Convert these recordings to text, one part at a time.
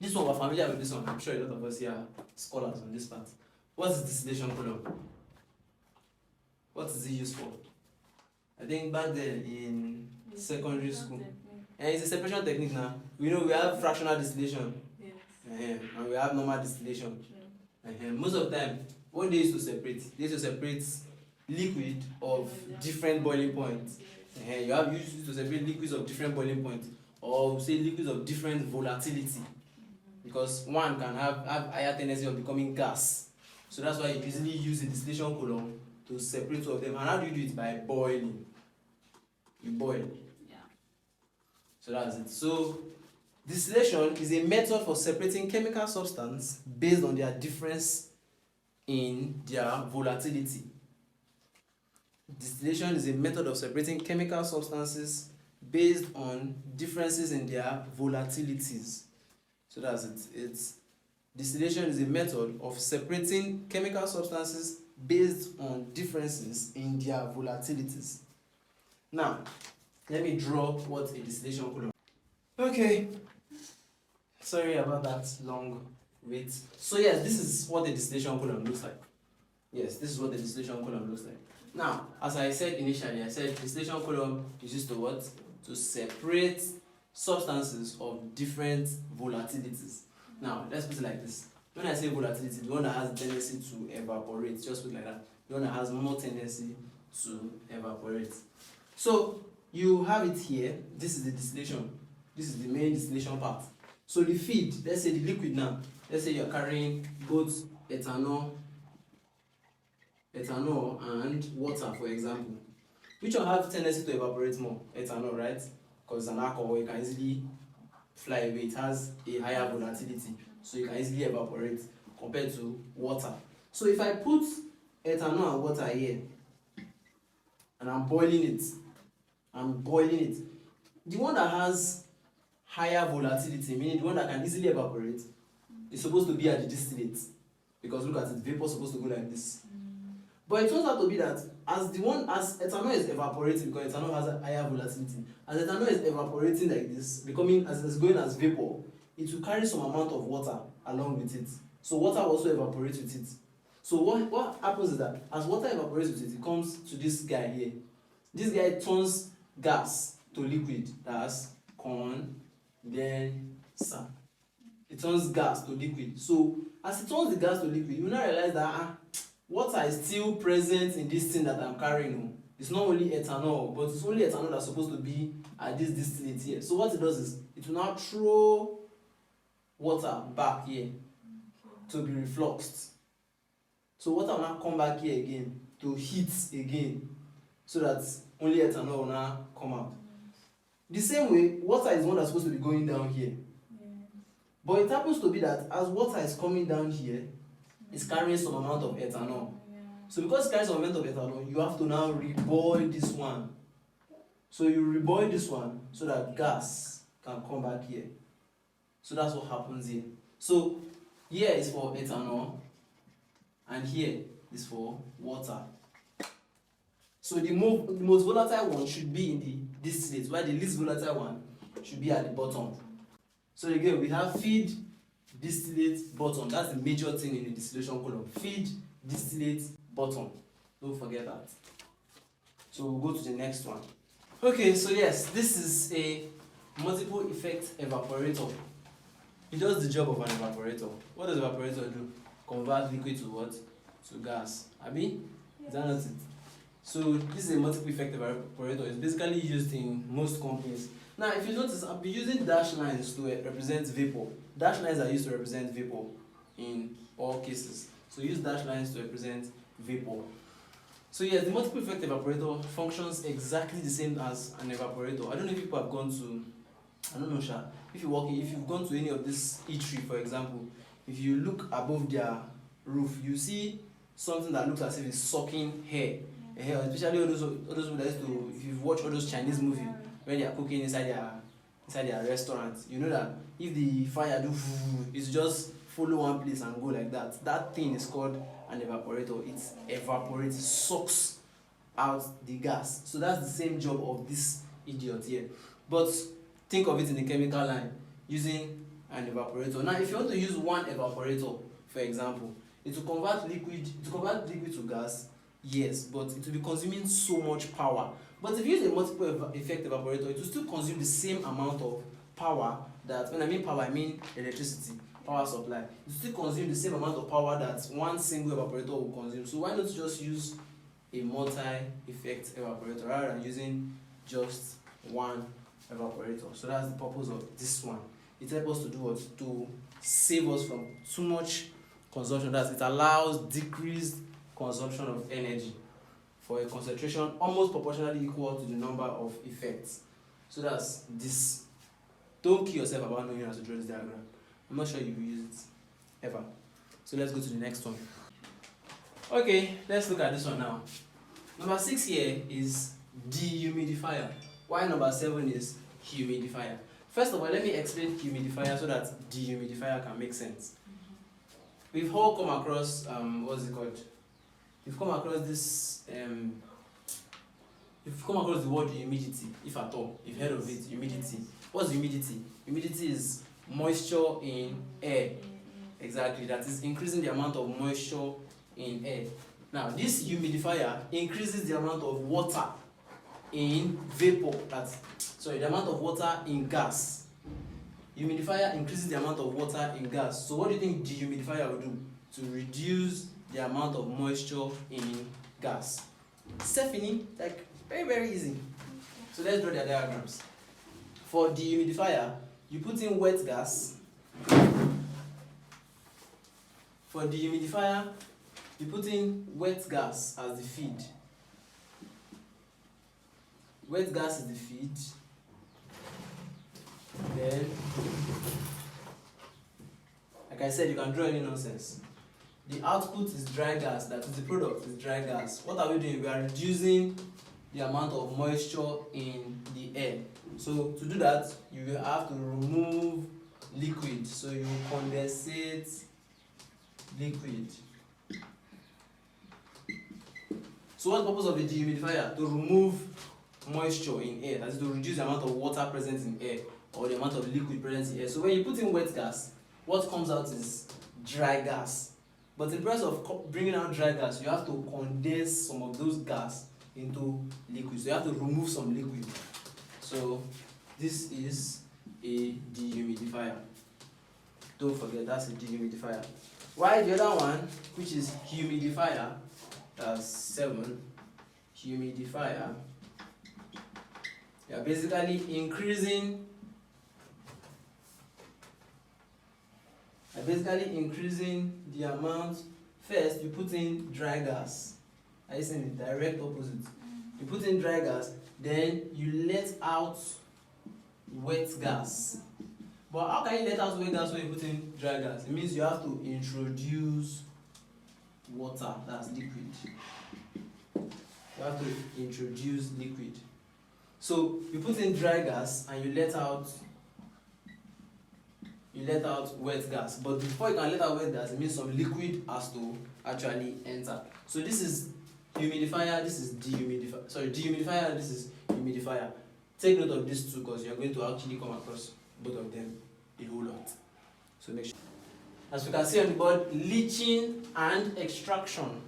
This one, we're familiar with this one. I'm sure a lot of us here are scholars on this part. What is distillation column? What is it used for? I think back then in secondary school. And it's a separation technique now. We know we have fractional distillation. Yes. And we have normal distillation. Most of the time, what they used to separate, they used to separate liquid of different boiling points. You used to separate liquids of different boiling points, or say liquids of different volatility, because one can have higher tendency of becoming gas. So that's why you usually use a distillation column to separate two of them. And how do you do it? By boiling. You boil. Yeah. So that's it. So distillation is a method for separating chemical substance based on their difference in their volatility. Distillation is a method of separating chemical substances based on differences in their volatilities. So that's it. Distillation is a method of separating chemical substances based on differences in their volatilities. Now, let me draw what a distillation column. Okay. Sorry about that long wait. So yes, this is what a distillation column looks like. Yes, this is what the distillation column looks like. Now, as I said initially, I said distillation column is used to what? To separate substances of different volatilities. Now, let's put it like this. When I say volatility, the one that has a tendency to evaporate, just put it like that. The one that has more tendency to evaporate. So, you have it here. This is the distillation. This is the main distillation part. So the feed, let's say the liquid now. Let's say you're carrying both ethanol and water, for example. Which one have tendency to evaporate more? Ethanol, right? Because it's an alcohol, it can easily fly away. It has a higher volatility, so you can easily evaporate compared to water. So if I put ethanol and water here, and I'm boiling it, the one that has higher volatility, meaning the one that can easily evaporate, is supposed to be at the distillate. Because look at it, vapor is supposed to go like this. But it turns out to be that as ethanol is evaporating, because ethanol has a higher volatility, as ethanol is evaporating like this, becoming as it's going as vapor, it will carry some amount of water along with it. So water also evaporates with it. So what happens is that as water evaporates with it, it comes to this guy here. This guy turns gas to liquid. That's condenser. It turns gas to liquid. So as it turns the gas to liquid, you now realize that water is still present in this thing that I'm carrying. It's not only ethanol, but it's only ethanol that's supposed to be at this distillate here. So what it does is, it will now throw water back here to be refluxed. So water will now come back here again to heat again, so that only ethanol will now come out. The same way, water is the one that's supposed to be going down here. But it happens to be that as water is coming down here, it's carrying some amount of ethanol. So because it carries some amount of ethanol, you have to now reboil this one. So you reboil this one so that gas can come back here. So that's what happens here. So here is for ethanol, and here is for water. So the most volatile one should be in the distillate, while the least volatile one should be at the bottom. So again, we have feed, distillate, bottom. That's the major thing in the distillation column. Feed, distillate, bottom. Don't forget that. So we'll go to the next one. Okay, so yes, this is a multiple effect evaporator. It does the job of an evaporator. What does evaporator do? Convert liquid to what? To gas. Abi? Yes. Is that not it? So this is a multiple effect evaporator. It's basically used in most companies. Now, if you notice, I'll be using dash lines to represent vapor. Dash lines are used to represent vapor in all cases. So use dash lines to represent vapor. So yes, the multiple effect evaporator functions exactly the same as an evaporator. I don't know if people have gone to, I don't know, Sha, if you've gone to any of this eatery, for example, if you look above their roof, you see something that looks as if it's sucking hair. Especially all those that used to, if you've watched all those Chinese movies when they are cooking inside their restaurant, you know that if the fire do, it's just follow one place and go like that. That thing is called an evaporator. It evaporates, sucks out the gas. So that's the same job of this idiot here. But think of it in the chemical line, using an evaporator. Now, if you want to use one evaporator, for example, it will convert liquid to gas, yes, but it will be consuming so much power. But if you use a multiple effect evaporator, it will still consume the same amount of power that, when I mean power, I mean electricity, power supply. It will still consume the same amount of power that one single evaporator will consume. So why not just use a multi-effect evaporator rather than using just one evaporator? So that's the purpose of this one. It helps us to do what? To save us from too much consumption. That it allows decreased consumption of energy for a concentration almost proportionally equal to the number of effects. So that's this. Don't kill yourself about knowing how to draw this diagram. I'm not sure you will use it ever. So let's go to the next one. Okay, let's look at this one now. Number 6 here is dehumidifier. Why number 7 is humidifier? First of all, let me explain humidifier so that dehumidifier can make sense. We've all come across what's it called? You've come across this you've come across the word humidity, if at all. You've heard of it, humidity. What's humidity? Humidity is moisture in air. Exactly, that is increasing the amount of moisture in air. Now, this humidifier increases the amount of water in vapor, the amount of water in gas. Humidifier increases the amount of water in gas. So what do you think dehumidifier will do to reduce the amount of moisture in gas? Stephanie, like very, very easy. So let's draw the diagrams. For dehumidifier, you put in wet gas. For dehumidifier, you put in wet gas as the feed. Wet gas is the feed. Then, like I said, you can draw any nonsense. The output is dry gas, that is the product is dry gas. What are we doing? We are reducing the amount of moisture in the air. So to do that, you will have to remove liquid. So you condensate liquid. So what's the purpose of the dehumidifier? To remove moisture in air, that is to reduce the amount of water present in air or the amount of liquid present in air. So when you put in wet gas, what comes out is dry gas. But in the process of bringing out dry gas, you have to condense some of those gas into liquid. So you have to remove some liquid. So this is a dehumidifier. Don't forget, that's a dehumidifier. While the other one, which is humidifier, that's 7, humidifier, you are basically increasing the amount. First, you put in dry gas. I saying the direct opposite. You put in dry gas, then you let out wet gas. But how can you let out wet gas when you put in dry gas? It means you have to introduce water, that's liquid. You have to introduce liquid. So you put in dry gas and you let out wet gas. But before you can let out wet gas, it means some liquid has to actually enter. So this is humidifier, this is dehumidifier. Sorry, dehumidifier, this is humidifier. Take note of these two because you're going to actually come across both of them a whole lot. So make sure. As you can see on the board, leaching and extraction.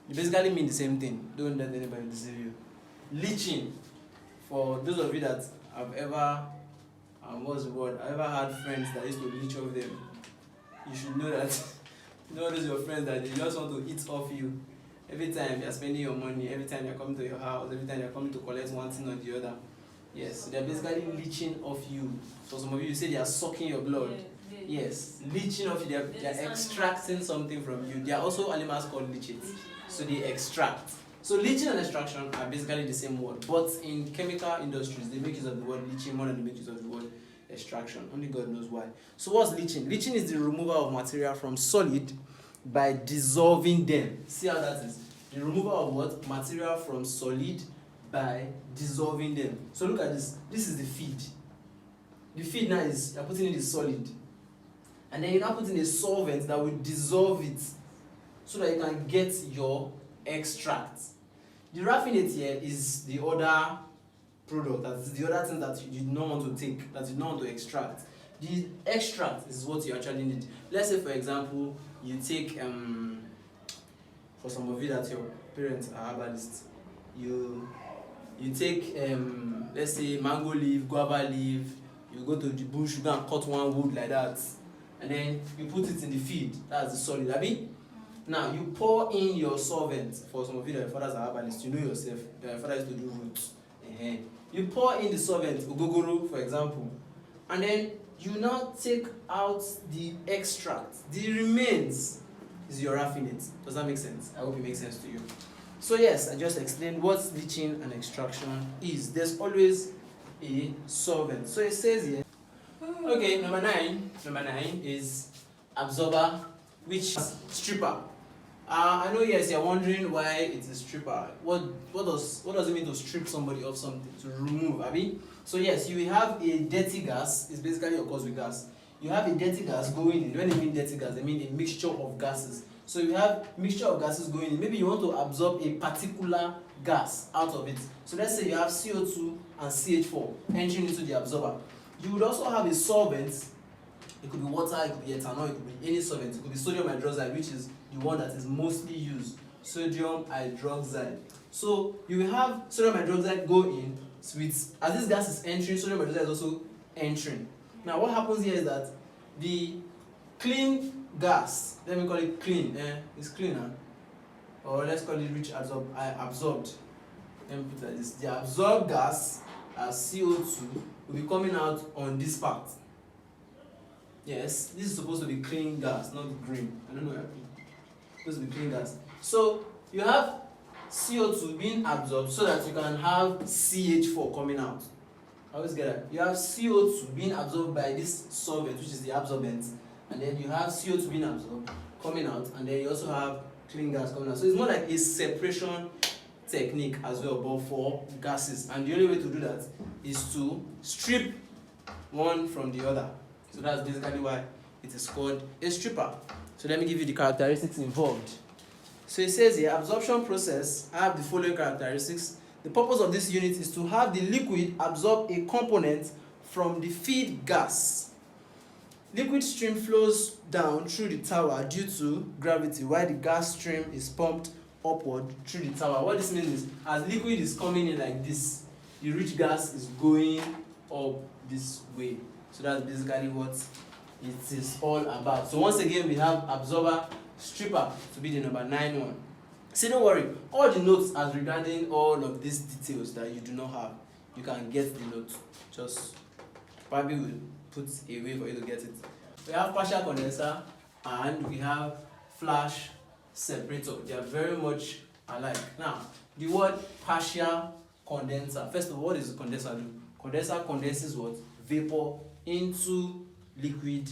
They basically mean the same thing. Don't let anybody deceive you. Leaching, for those of you that have ever I've ever had friends that used to leech off them. You should know that those your friends that they just want to eat off you. Every time you're spending your money, every time you're coming to your house, every time you're coming to collect one thing or the other. Yes, so they're basically leeching off you. For some of you, you say they are sucking your blood. Yes, leeching off you, they're extracting something from you. There are also animals called leeches. So they extract. So leaching and extraction are basically the same word, but in chemical industries, they make use of the word leaching more than they make use of the word extraction. Only God knows why. So what's leaching? Leaching is the removal of material from solid by dissolving them. See how that is? The removal of what? Material from solid by dissolving them. So look at this. This is the feed. The feed now is, you're putting in the solid. And then you're now putting a solvent that will dissolve it so that you can get your extract. The raffinate here is the other product, that's the other thing that you do not want to take, that you do not want to extract. The extract is what you actually need. Let's say, for example, you take for some of you that your parents are herbalists, you take let's say mango leaf, guava leaf, you go to the bush, you go and cut one wood like that, and then you put it in the feed. That's the solid, abi? Now you pour in your solvent. For some of you that your fathers are herbalists, you know yourself that your father used to do roots. You pour in the solvent, ogogoro for example, and then you now take out the extract. The remains is your raffinate. Does that make sense? I hope it makes sense to you. So yes, I just explained what leaching and extraction is. There's always a solvent. So it says here, okay, number nine is absorber, which is stripper. I know, yes, you're wondering why it's a stripper. What does it mean to strip somebody of something, to remove, abi? So yes, you will have a dirty gas. It's basically occurs with gas. You have a dirty gas going in. When they mean dirty gas, they mean a mixture of gases. So you have mixture of gases going in. Maybe you want to absorb a particular gas out of it. So let's say you have CO2 and CH4 entering into the absorber. You would also have a solvent. It could be water, it could be ethanol, it could be any solvent. It could be sodium hydroxide, which is the one that is mostly used. Sodium hydroxide. So you will have sodium hydroxide go in with, as this gas is entering, sodium hydroxide is also entering. Now what happens here is that the clean gas, let me call it clean, it's cleaner, or let's call it rich absorbed. Let me put it like this. The absorbed gas as CO2 will be coming out on this part. Yes, this is supposed to be clean gas, not green. I don't know where it's supposed to be clean gas. So you have CO2 being absorbed so that you can have CH4 coming out. I always get that. You have CO2 being absorbed by this solvent, which is the absorbent, and then you have CO2 being absorbed coming out, and then you also have clean gas coming out. So it's more like a separation technique as well, but for gases. And the only way to do that is to strip one from the other. So that's basically why it is called a stripper. So let me give you the characteristics involved. So it says here, absorption process, I have the following characteristics. The purpose of this unit is to have the liquid absorb a component from the feed gas. Liquid stream flows down through the tower due to gravity, while the gas stream is pumped upward through the tower. What this means is, as liquid is coming in like this, the rich gas is going up this way. So that's basically what it is all about. So once again, we have absorber, stripper to be the number 9 one. See, don't worry, all the notes as regarding all of these details that you do not have, you can get the note. Just probably will put a way for you to get it. We have partial condenser and we have flash separator. They are very much alike. Now, the word partial condenser. First of all, what does a condenser do? Condenser condenses what? Vapor into liquid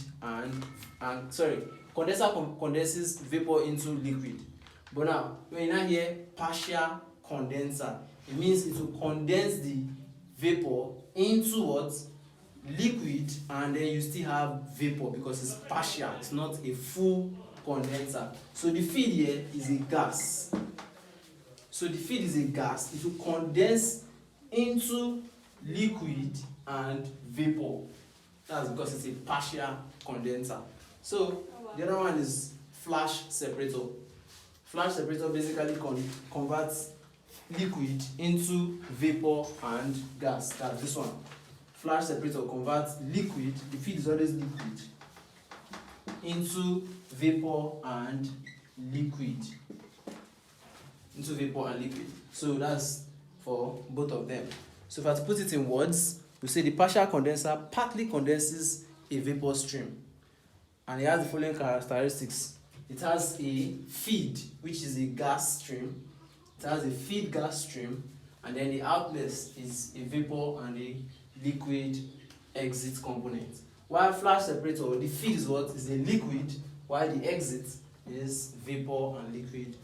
condenser condenses vapor into liquid. But now, when you now hear partial condenser, it means it will condense the vapor into what? Liquid, and then you still have vapor because it's partial, it's not a full condenser. So the feed here is a gas. So the feed is a gas. It will condense into liquid and vapor. That's because it's a partial condenser. So the other one is flash separator. Flash separator basically converts liquid into vapor and gas. That's this one. Flash separator converts liquid, the feed is always liquid, into vapor and liquid. So that's for both of them. So if I have to put it in words, we say the partial condenser partly condenses a vapor stream. And it has the following characteristics. It has a feed, which is a gas stream. It has a feed gas stream, and then the outlet is a vapor and a liquid exit component. While flash separator, the feed is what? Is a liquid, while the exit is vapor and liquid